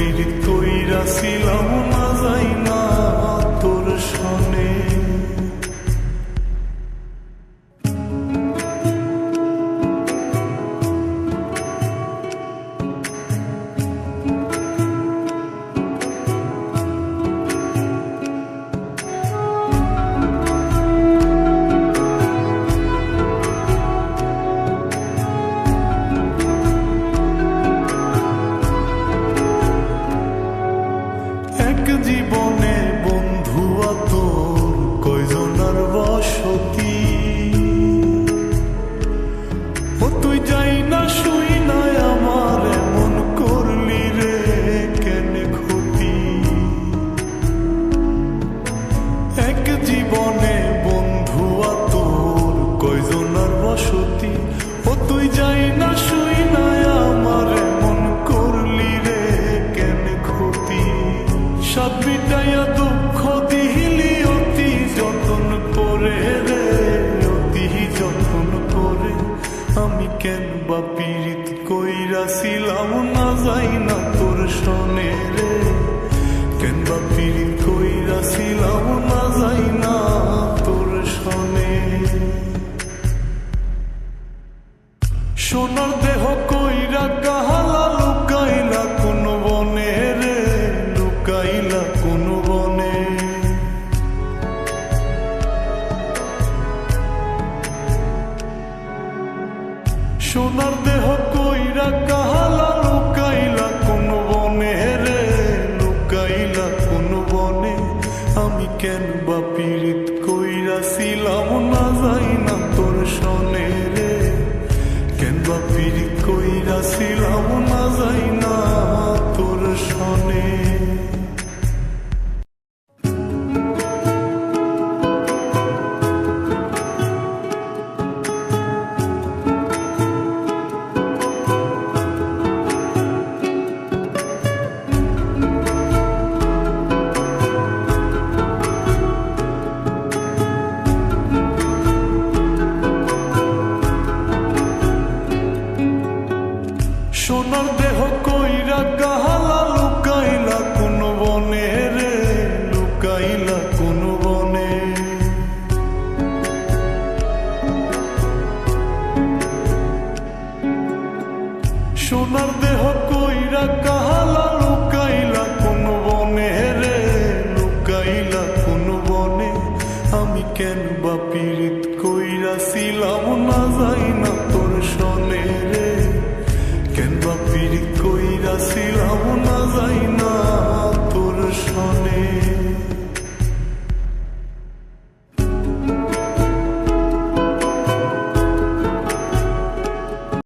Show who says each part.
Speaker 1: পীড়িত কইরাছিলাম না যাই না তোর সনে। জীবনে বন্ধুয়া তোর কয়জনার বসতি, ও তুই যাই না শুই না আমার এমন করলি রে কেন ক্ষতি। এক জীবনে বন্ধুয়া তোর কয়জনার বসতি, ও তুই যাই না শুই না আমার এমন করলি রে কেন ক্ষতি। সব বিটাইয়া দুঃখ দিলি অতি যতন করে রে, অতি যতন করে। আমি কেন বা পীড়িত কইরাছিলাম না যাই না তোর সনে রে, কেন বা পীড়িত কইরাছিলাম না যাই না তোর সনে। সোনার দেহ কইরা কাহালা লুকাইলা কোন বনে রে, লুকাইলা কোন বনে। সোনার দেহ কইরা কাহালা লুকাইলা কোন বনে রে, লুকাইলা কোন বনে। আমি কেন বা পীড়িত কইরাছিলাম না যাই না তোর সনে রে, কেন বা পীড়িত কইরাছিলাম না যাই না তোর সনে। সোনার দেহ কইরা কাহালা লুকাইলা কোন বনে রে, লুকাইলা কোন বনে। সোনার দেহ কইরা কাহালা লুকাইলা কোন বনে রে, লুকাইলা কোন বনে। আমি কেন বা পীড়িত কইরাছিলাম না যাই না তোর সনে রে, কেন বা পীড়িত কইরাছিলাম না যাই না